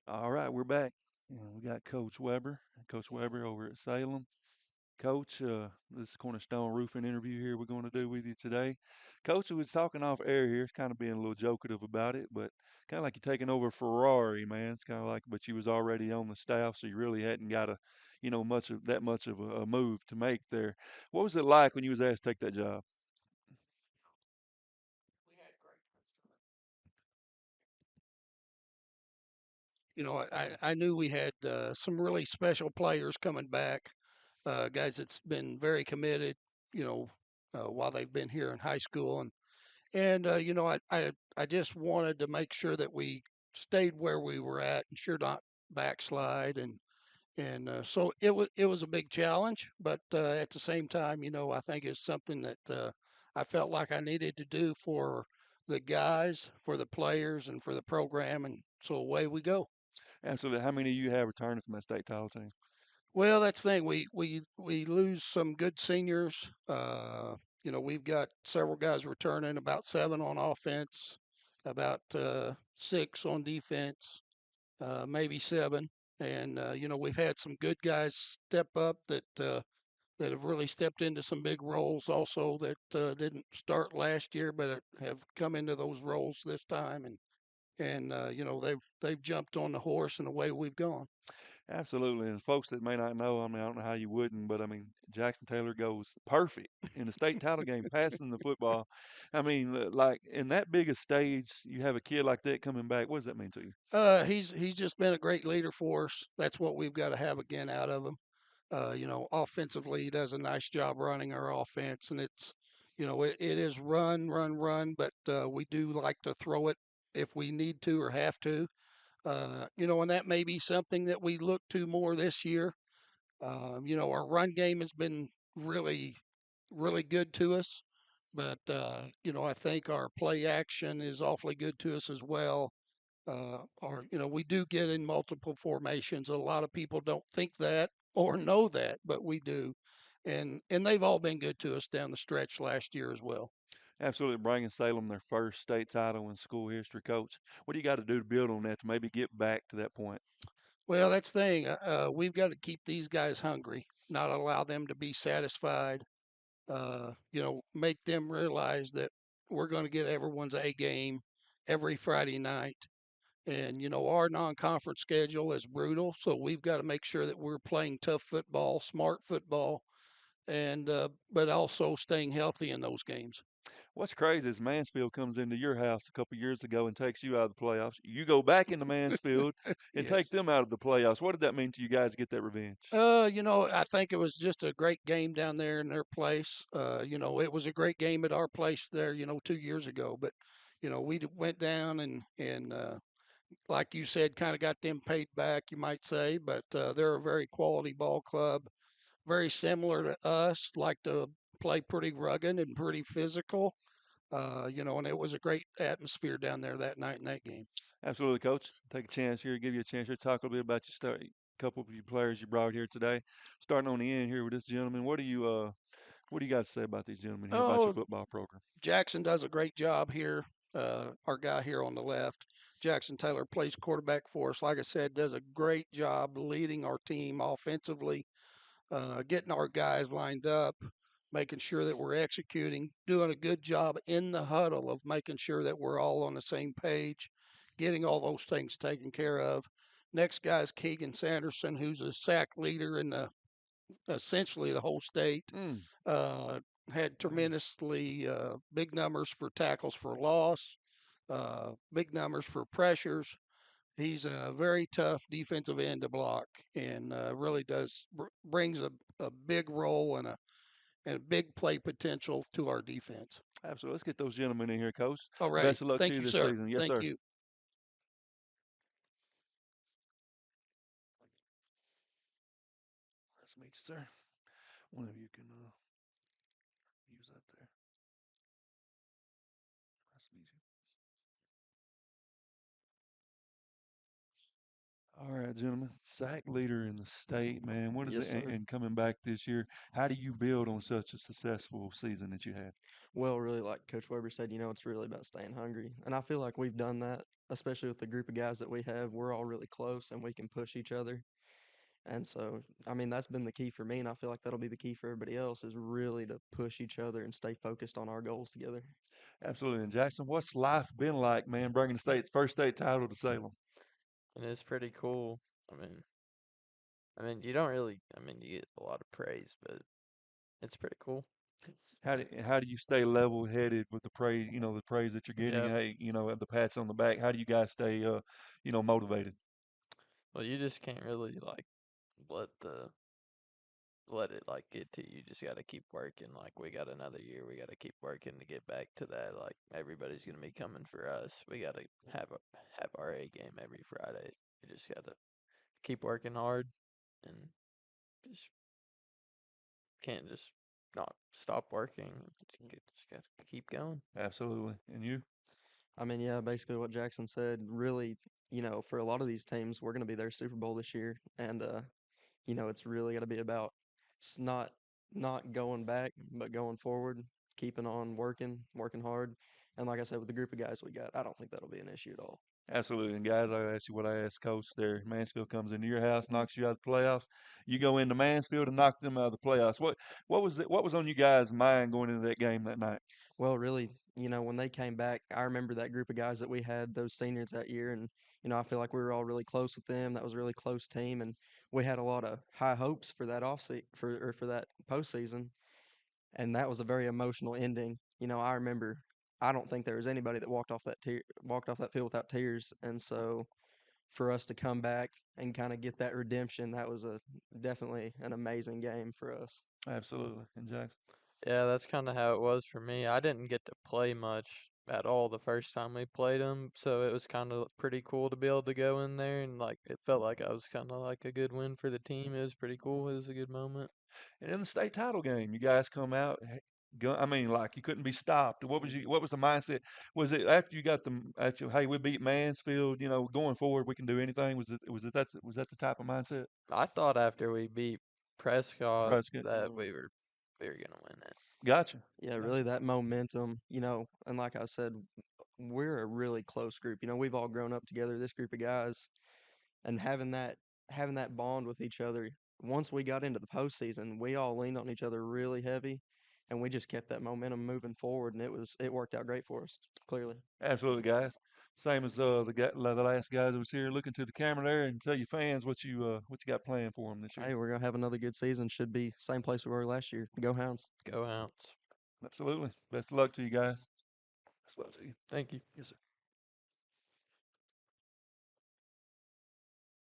All right, we're back. And we got Coach Weber over at Salem. Coach, this is Cornerstone Roofing interview here we're going to do with you today. Coach, we was talking off air here. It's kind of being a little jokative about it, but kind of like you're taking over Ferrari, man. It's kind of like, but you was already on the staff, so you really hadn't got much of a move to make there. What was it like when you was asked to take that job? I knew we had some really special players coming back, guys that's been very committed, you know, while they've been here in high school, and I just wanted to make sure that we stayed where we were at and sure not backslide, and so it was a big challenge, but at the same time, I think it's something that I felt like I needed to do for the guys, for the players, and for the program, and so away we go. Absolutely. How many of you have returning from that state title team? Well, that's the thing. We lose some good seniors. We've got several guys returning, about seven on offense, about six on defense, maybe seven. And we've had some good guys step up that have really stepped into some big roles also that didn't start last year, but have come into those roles this time. And they've jumped on the horse and away we've gone. Absolutely. And folks that may not know, I mean, I don't know how you wouldn't, but I mean, Jackson Taylor goes perfect in the state title game, passing the football. I mean, like in that big a stage, you have a kid like that coming back. What does that mean to you? He's just been a great leader for us. That's what we've got to have again out of him. Offensively, he does a nice job running our offense, and it is run, run, run, but we do like to throw it if we need to or have to. And that may be something that we look to more this year. Our run game has been really, really good to us, but I think our play action is awfully good to us as well. We do get in multiple formations. A lot of people don't think that or know that, but we do. And they've all been good to us down the stretch last year as well. Absolutely bringing Salem their first state title in school history, coach. What do you got to do to build on that to maybe get back to that point? Well, that's the thing. We've got to keep these guys hungry, not allow them to be satisfied. Make them realize that we're going to get everyone's A game every Friday night. And, our non conference schedule is brutal. So we've got to make sure that we're playing tough football, smart football, and but also staying healthy in those games. What's crazy is Mansfield comes into your house a couple years ago and takes you out of the playoffs. You go back into Mansfield and take Yes. them out of the playoffs. What did that mean to you guys to get that revenge? I think it was just a great game down there in their place. It was a great game at our place there, 2 years ago. But, went down and like you said, kind of got them paid back, you might say. But they're a very quality ball club, very similar to us, like to play pretty rugged and pretty physical. And it was a great atmosphere down there that night in that game. Absolutely, coach. Take a chance here, give you a chance here, talk a little bit about your start, couple of your players you brought here today. Starting on the end here with this gentleman, what do you guys say about these gentlemen here about your Oh, football program? Jackson does a great job here. Our guy here on the left, Jackson Taylor, plays quarterback for us. Like I said, does a great job leading our team offensively, getting our guys lined up, making sure that we're executing, doing a good job in the huddle of making sure that we're all on the same page, getting all those things taken care of. Next guy is Keegan Sanderson, who's a sack leader in essentially the whole state. Mm, Uh, had tremendously big numbers for tackles for loss, big numbers for pressures. He's a very tough defensive end to block, and really does brings a big role and a big play potential to our defense. absolutely. Let's get those gentlemen in here, coach. Alrighty, Best of luck to thank you you, this sir. season. Yes, Thank sir. you. Nice to meet you, sir. One of you can use that there. Nice to meet you. All right, gentlemen. Sack leader in the state, man. What is Yes, it? sir. And coming back this year, how do you build on such a successful season that you had? Well, really, like Coach Weber said, it's really about staying hungry. And I feel like we've done that, especially with the group of guys that we have. We're all really close and we can push each other. And so, I mean, that's been the key for me. And I feel like that'll be the key for everybody else is really to push each other and stay focused on our goals together. Absolutely. And Jackson, what's life been like, man, bringing the state's first state title to Salem? And it's pretty cool. I mean, you don't really. You get a lot of praise, but it's pretty cool. It's How do you stay level headed with the praise, the praise that you're getting? yeah. Hey, the pats on the back. How do you guys stay, motivated? Well, you just can't really like let the let it like get to you. You just got to keep working. Like we got another year. We got to keep working to get back to that. Like everybody's gonna be coming for us. We got to have our A game every Friday. We just got to keep working hard and just can't just not stop working. Just got to keep going. Absolutely. And you? I mean, yeah, basically what Jackson said. Really, for a lot of these teams, we're going to be their Super Bowl this year. And, it's really got to be about not going back, but going forward, keeping on working hard. And like I said, with the group of guys we got, I don't think that'll be an issue at all. Absolutely. And guys, I ask you what I asked Coach there. Mansfield comes into your house, knocks you out of the playoffs. You go into Mansfield and knock them out of the playoffs. What was on you guys' mind going into that game that night? Well, really, when they came back, I remember that group of guys that we had, those seniors that year, and I feel like we were all really close with them. That was a really close team, and we had a lot of high hopes for that for that postseason, and that was a very emotional ending. I remember. I don't think there was anybody that walked off that field without tears, and so for us to come back and kind of get that redemption, that was a definitely an amazing game for us. Absolutely. And Jackson? Yeah, that's kind of how it was for me. I didn't get to play much at all the first time we played them, so it was kind of pretty cool to be able to go in there and like it felt like I was kind of like a good win for the team. It was pretty cool. It was a good moment. And in the state title game, you guys come out. I mean, like you couldn't be stopped. What was the mindset? Was it after you got the actual? Hey, we beat Mansfield. Going forward, we can do anything. Was that the type of mindset? I thought after we beat Prescott Prescott. that we were gonna win it. Gotcha. Yeah, Gotcha. really that momentum, and like I said, we're a really close group. We've all grown up together, this group of guys, and having that bond with each other. Once we got into the postseason, we all leaned on each other really heavy, and we just kept that momentum moving forward, and it worked out great for us, clearly. Absolutely, guys. Same as the last guy that was here. Look into the camera there and tell your fans what you got planned for them this year. Hey, we're gonna have another good season. Should be same place we were last year. Go Hounds. Go Hounds. Absolutely. Best of luck to you guys. Best of luck to you. Thank you. Yes, sir.